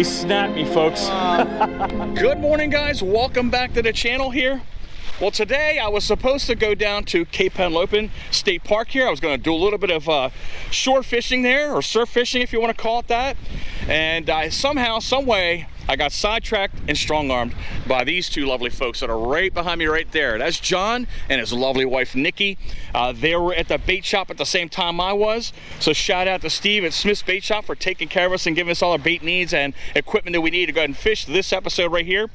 He snapped me, folks. Good morning, guys. Welcome back to the channel here. Well, today I was supposed to go down to Cape Henlopen State Park here. I was going to do a little bit of shore fishing there, or surf fishing if you want to call it that. And somehow, some way, I got sidetracked and strong-armed by these two lovely folks that are right behind me right there. That's John and his lovely wife, Nikki. They were at the bait shop at the same time I was. So shout out to Steve at Smith's Bait Shop for taking care of us and giving us all our bait needs and equipment that we need to go ahead and fish this episode right here.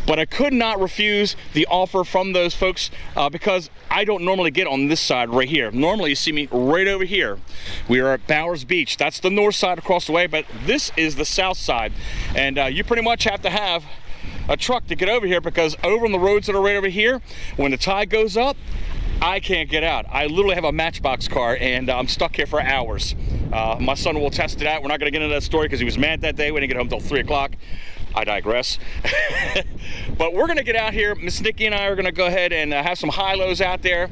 But I could not refuse the offer from those folks because I don't normally get on this side right here. Normally you see me right over here. We are at Bowers Beach. That's the north side across the way, but this is the south side. And you pretty much have to have a truck to get over here, because over on the roads that are right over here, when the tide goes up, I can't get out. I literally have a Matchbox car and I'm stuck here for hours. My son will attest to that. We're not gonna get into that story because he was mad that day. We didn't get home till 3 o'clock. I digress. But we're gonna get out here. Miss Nikki and I are gonna go ahead and have some high-lows out there,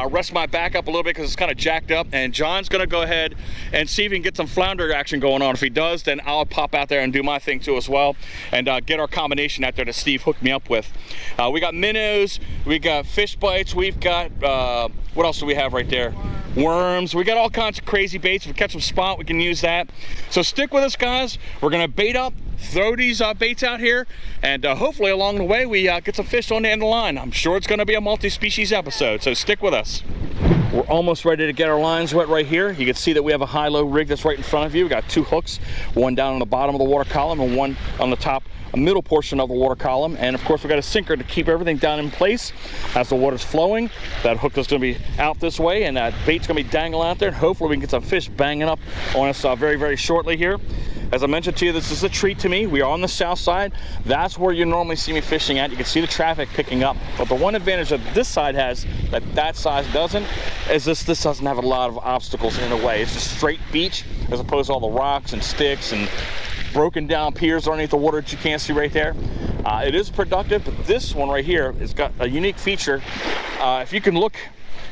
rest my back up a little bit because it's kind of jacked up, and John's gonna go ahead and see if he can get some flounder action going on. If he does, then I'll pop out there and do my thing too as well, and get our combination out there that Steve hooked me up with. We got minnows, we got fish bites, we've got, what else do we have right there? Worms. We got all kinds of crazy baits. If we catch some spot, we can use that. So stick with us, guys. We're gonna bait up, throw these baits out here, and hopefully along the way we get some fish on the end of the line. I'm sure it's going to be a multi-species episode, so stick with us. We're almost ready to get our lines wet right here. You can see that we have a high-low rig that's right in front of you. We got 2 hooks, one down on the bottom of the water column and one on the top, a middle portion of the water column. And of course we got a sinker to keep everything down in place as the water's flowing. That hook is going to be out this way, and that bait's going to be dangling out there, and hopefully we can get some fish banging up on us very, very shortly here. As I mentioned to you, this is a treat to me. We are on the south side. That's where you normally see me fishing at. You can see the traffic picking up. But the one advantage that this side has that side doesn't is this doesn't have a lot of obstacles in the way. It's just straight beach as opposed to all the rocks and sticks and broken down piers underneath the water that you can't see right there. It is productive, but this one right here has got a unique feature. If you can look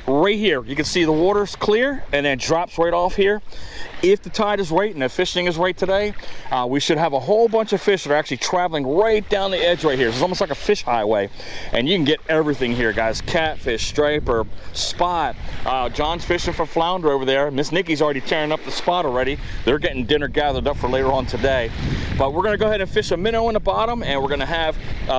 right here, you can see the water's clear and then drops right off here. If the tide is right and the fishing is right today, we should have a whole bunch of fish that are actually traveling right down the edge right here. It's almost like a fish highway, and you can get everything here, guys. Catfish, striper, spot. John's fishing for flounder over there. Miss Nikki's already tearing up the spot already. They're getting dinner gathered up for later on today. But we're gonna go ahead and fish a minnow in the bottom, and we're gonna have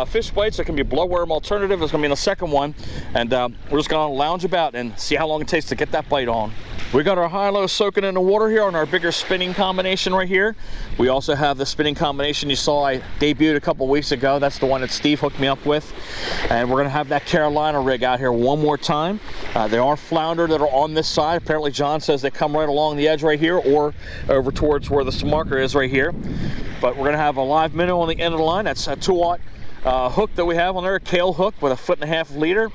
fish bites. That can be a blowworm alternative. It's gonna be in the second one, and we're just gonna lounge about and see how long it takes to get that bite on. We got our high-low soaking in the water here on our bigger spinning combination right here. We also have the spinning combination you saw I debuted a couple weeks ago. That's the one that Steve hooked me up with. And we're gonna have that Carolina rig out here one more time. There are flounder that are on this side. Apparently John says they come right along the edge right here or over towards where the marker is right here. But we're gonna have a live minnow on the end of the line. That's a 2-aught hook that we have on there, a Kale hook with a 1.5 leader.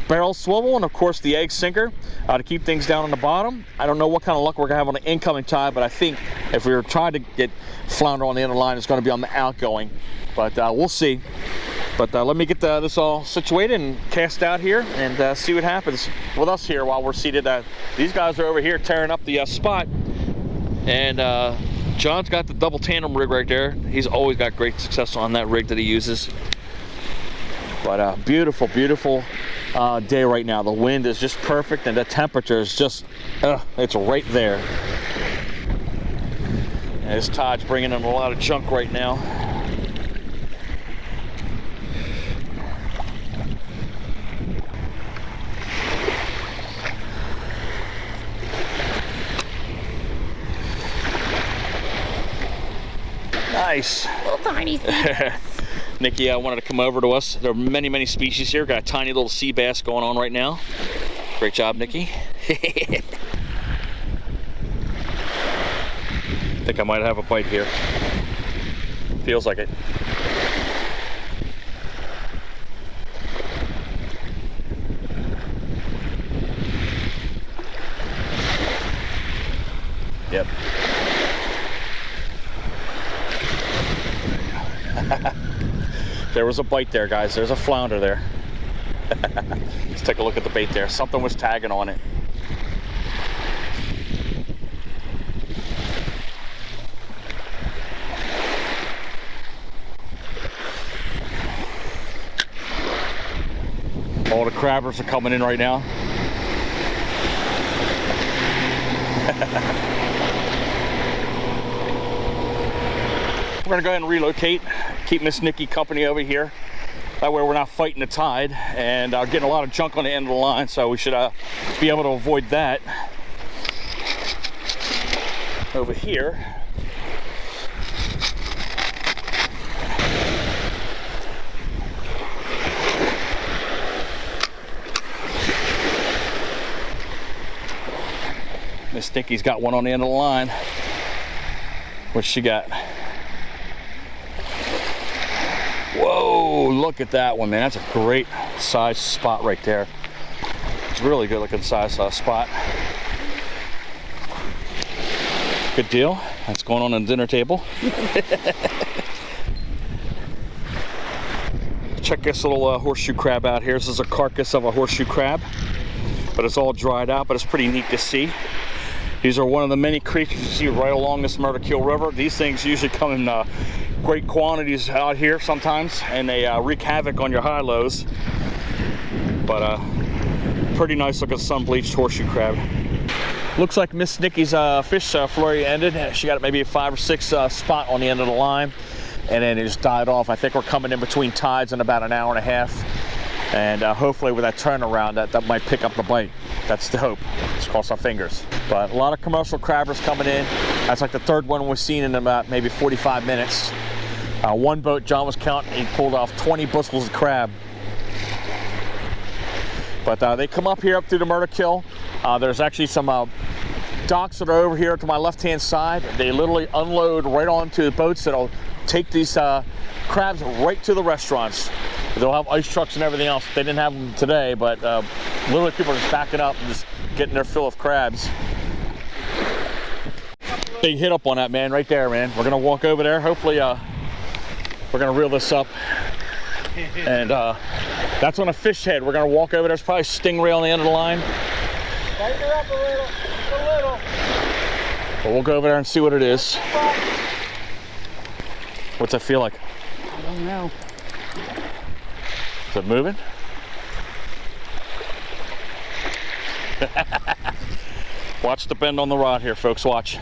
Barrel swivel, and of course the egg sinker to keep things down on the bottom. I don't know what kind of luck we're gonna have on the incoming tide, but I think if we were trying to get flounder on the end of the line, it's gonna be on the outgoing, but we'll see. But let me get this all situated and cast out here and see what happens with us here while we're seated. These guys are over here tearing up the spot, and John's got the double tandem rig right there. He's always got great success on that rig that he uses. But beautiful, beautiful day right now. The wind is just perfect, and the temperature is just, it's right there. And this tide's bringing in a lot of junk right now. Nice. Little tiny thing. Nikki wanted to come over to us. There are many, many species here. Got a tiny little sea bass going on right now. Great job, Nikki. I think I might have a bite here. Feels like it. Yep. There was a bite there, guys. There's a flounder there. Let's take a look at the bait there. Something was tagging on it. All the crabbers are coming in right now. We're gonna go ahead and relocate, keep Miss Nikki company over here. That way we're not fighting the tide and getting a lot of junk on the end of the line, so we should be able to avoid that. Over here. Miss Nikki's got one on the end of the line. What's she got? Whoa, look at that one, man. That's a great size spot right there. Really good looking size spot. Good deal. That's going on the dinner table. Check this little horseshoe crab out here. This is a carcass of a horseshoe crab, but it's all dried out, but it's pretty neat to see. These are one of the many creatures you see right along this Murder Kill River. These things usually come in great quantities out here sometimes, and they wreak havoc on your high lows. But pretty nice looking sun bleached horseshoe crab. Looks like Miss Nikki's fish flurry ended. She got maybe a 5 or 6 spot on the end of the line, and then it just died off. I think we're coming in between tides in about an hour and a half, and hopefully with that turnaround that might pick up the bite. That's the hope. Let's cross our fingers. But a lot of commercial crabbers coming in. That's like the 3rd one we've seen in about maybe 45 minutes. One boat, John was counting, he pulled off 20 bushels of crab. But they come up here up through the Murder Kill. There's actually some docks that are over here to my left-hand side. They literally unload right onto the boats that'll take these crabs right to the restaurants. They'll have ice trucks and everything else. They didn't have them today, but literally people are just backing up and just getting their fill of crabs. Big hit up on that, man, right there, man. We're gonna walk over there. Hopefully, we're gonna reel this up. And that's on a fish head. We're gonna walk over. There's probably a stingray on the end of the line. Tighten her up a little, just a little. But we'll go over there and see what it is. What's that feel like? I don't know. Is it moving? Watch the bend on the rod here, folks. Watch.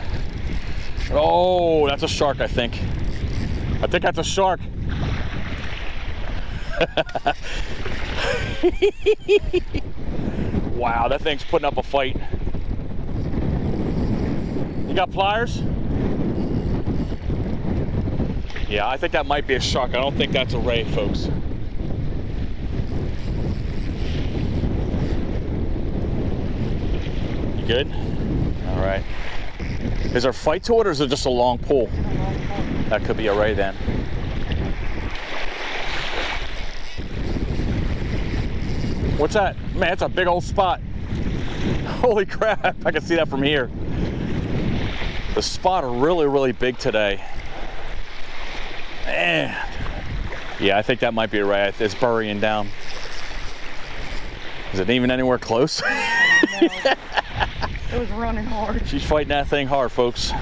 Oh, that's a shark, I think. I think that's a shark. Wow, that thing's putting up a fight. You got pliers? Yeah, I think that might be a shark. I don't think that's a ray, folks. You good? All right. Is there fight to it, or is it just a long pull? That could be a ray then. What's that? Man, it's a big old spot. Holy crap, I can see that from here. The spot are really, really big today. Man. Yeah, I think that might be a ray. It's burying down. Is it even anywhere close? It was running hard. She's fighting that thing hard, folks. I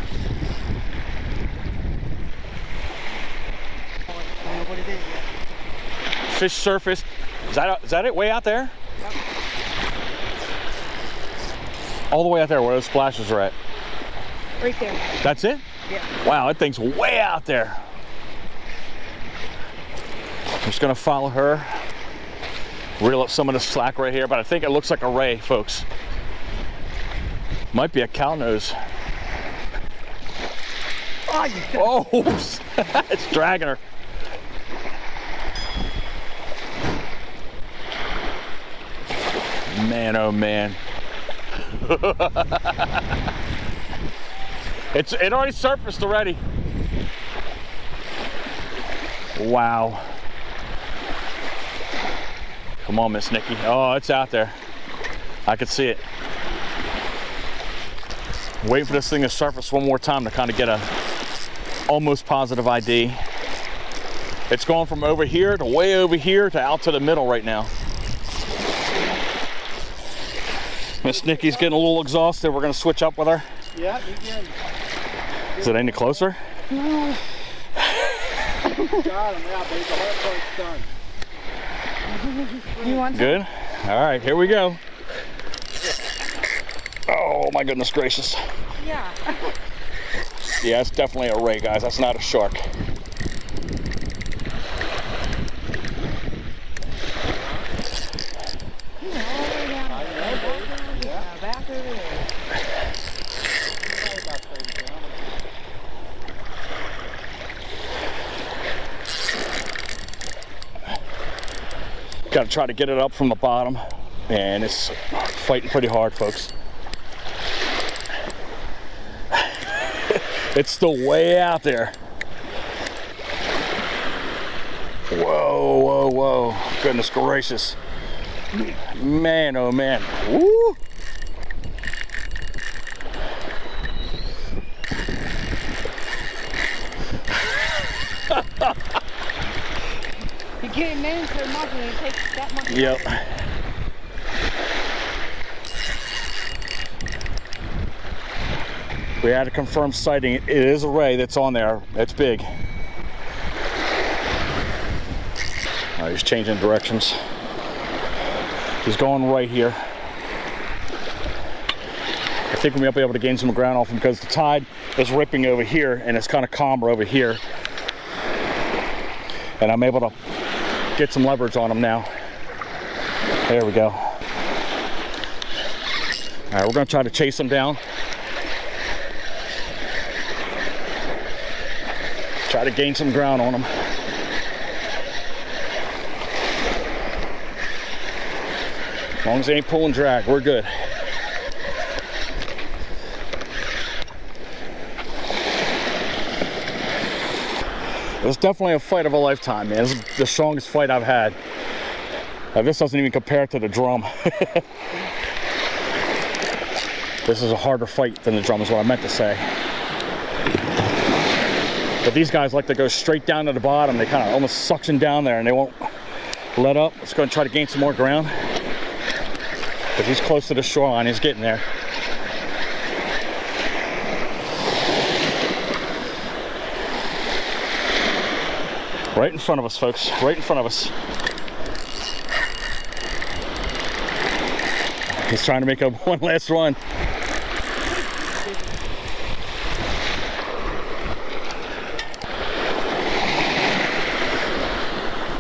don't know what it is yet. Fish surfaced. Is that it way out there? Yep. All the way out there where those splashes are at. Right there. That's it? Yeah. Wow, that thing's way out there. I'm just gonna follow her. Reel up some of the slack right here, but I think it looks like a ray, folks. Might be a cow nose. Oh, you Oh, it's dragging her. Man, oh man. It already surfaced already. Wow. Come on, Miss Nikki. Oh, it's out there. I could see it. Waiting for this thing to surface one more time to kind of get a almost positive ID. It's going from over here to way over here to out to the middle right now. Miss Nikki's getting a little exhausted. We're gonna switch up with her. Yeah, begin. Is it any closer? No. Got him, yeah, baby. The hard part's done. You want some? Good? All right, here we go. Oh my goodness gracious. Yeah. Yeah, it's definitely a ray, guys. That's not a shark. Back over there. Got to try to get it up from the bottom, and it's fighting pretty hard, folks. It's still way out there. Whoa, whoa, whoa. Goodness gracious. Man, oh man. Woo! You get him in so much and it takes that much. Yep. We had a confirmed sighting. It is a ray that's on there. It's big. He's changing directions. He's going right here. I think we might be able to gain some ground off him because the tide is ripping over here and it's kind of calmer over here. And I'm able to get some leverage on him now. There we go. All right, we're gonna try to chase him down. Try to gain some ground on him. As long as they ain't pulling drag, we're good. It's definitely a fight of a lifetime, man. This is the strongest fight I've had. This doesn't even compare to the drum. This is a harder fight than the drum is what I meant to say. But these guys like to go straight down to the bottom. They kind of almost suction down there and they won't let up. Let's go and try to gain some more ground. But he's close to the shoreline. He's getting there. Right in front of us, folks. Right in front of us. He's trying to make a one last run.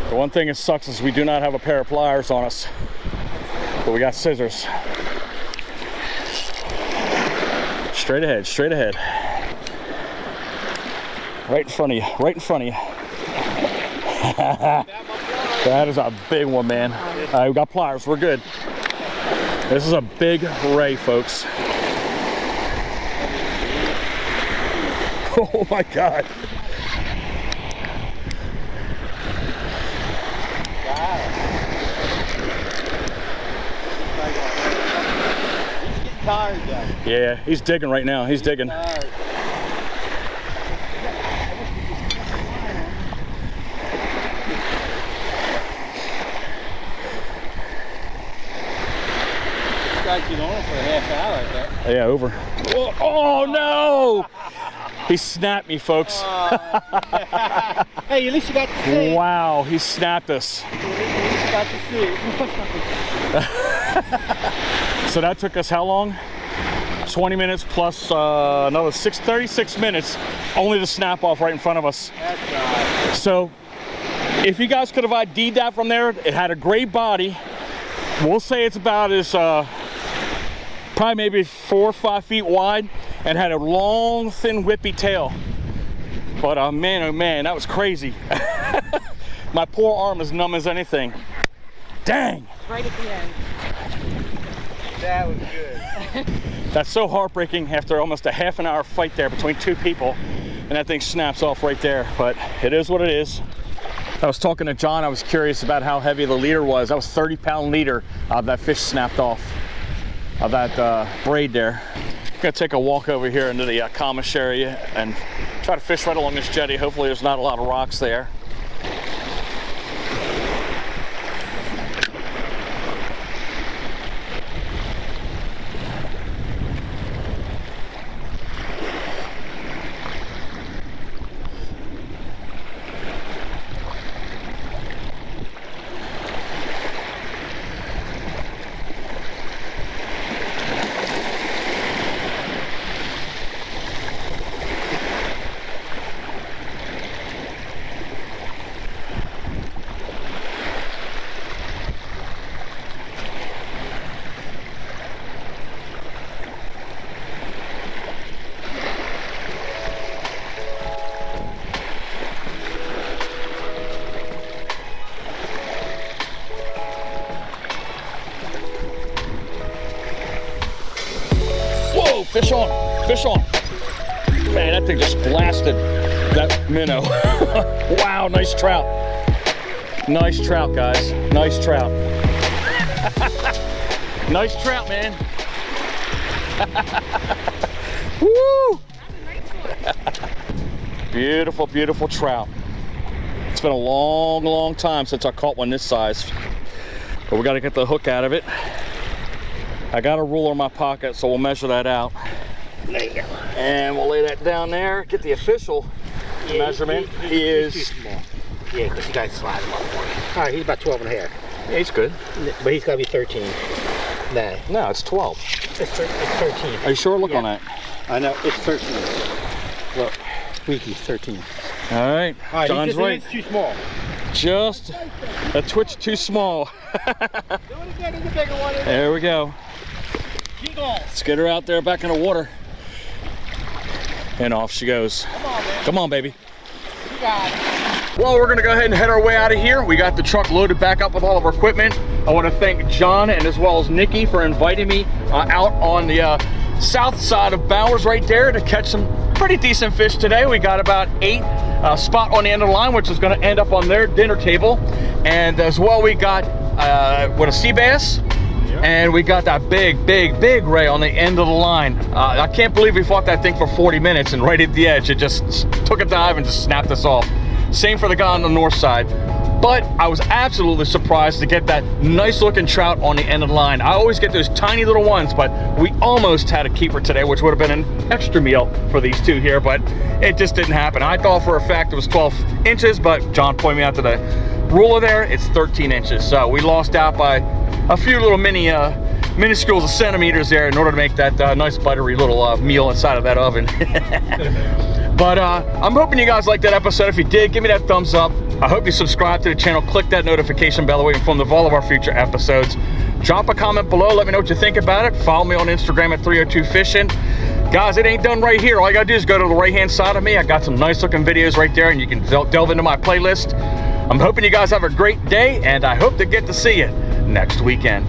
The one thing that sucks is we do not have a pair of pliers on us, but we got scissors. Straight ahead, straight ahead. Right in front of you, right in front of you. That is a big one, man. All right, we got pliers, we're good. This is a big ray, folks. Oh my God. Tired, guys. Yeah, he's digging right now. He's digging. Got you on for a half hour, I bet. Yeah, over. Oh no! He snapped me, folks. Hey, at least you got to see. Wow, he snapped us. At least you got to see. So that took us how long? 20 minutes plus another 36 minutes only to snap off right in front of us. That's right. So if you guys could have ID'd that from there, it had a great body. We'll say it's about as probably maybe 4 or 5 feet wide and had a long, thin, whippy tail. But man, oh man, that was crazy. My poor arm is numb as anything. Dang. Right at the end. That was good. That's so heartbreaking after almost a half an hour fight there between two people, and that thing snaps off right there. But it is what it is. I was talking to John. I was curious about how heavy the leader was. That was 30-pound leader. That fish snapped off of that braid there. I'm gonna take a walk over here into the Comish area and try to fish right along this jetty. Hopefully there's not a lot of rocks there. Whoa, fish on, fish on. Man, that thing just blasted that minnow. Wow, nice trout. Nice trout, guys, nice trout. Nice trout, man. Woo! Beautiful, beautiful trout. It's been a long, long time since I caught one this size, but we got to get the hook out of it. I got a ruler in my pocket, so we'll measure that out. There you go. And we'll lay that down there, get the official measurement. He's too small. Yeah, because you guys slide him up for me. All right, he's about 12 and a half. Yeah, he's good. But he's got to be 13. Nah. No, it's 12. It's 13. Are you sure? Look on that. I know, it's 13. Look, Wiki's 13. All right, John's right. It's too small. Just a twitch too small. Do it again, there's a bigger one. There we go. Keep going. Let's get her out there back in the water. And off she goes. Come on, man. Come on, baby. You got it. Well, we're gonna go ahead and head our way out of here. We got the truck loaded back up with all of our equipment. I want to thank John and as well as Nikki for inviting me out on the south side of Bowers right there to catch some pretty decent fish today. We got about 8 spot on the end of the line, which is going to end up on their dinner table. And as well, we got a sea bass. And we got that big ray on the end of the line. I can't believe we fought that thing for 40 minutes, and right at the edge, it just took a dive and just snapped us off. Same for the guy on the north side. But I was absolutely surprised to get that nice looking trout on the end of the line. I always get those tiny little ones, but we almost had a keeper today, which would have been an extra meal for these two here, but it just didn't happen. I thought for a fact it was 12 inches, but John pointed me out to the ruler there, it's 13 inches. So we lost out by a few little minuscules of centimeters there in order to make that nice buttery little meal inside of that oven. But I'm hoping you guys liked that episode. If you did, give me that thumbs up. I hope you subscribe to the channel, click that notification bell to be informed of all of our future episodes. Drop a comment below, let me know what you think about it. Follow me on Instagram at 302fishing. Guys, it ain't done right here. All you gotta do is go to the right hand side of me. I got some nice looking videos right there, and you can delve into my playlist. I'm hoping you guys have a great day, and I hope to get to see you next weekend.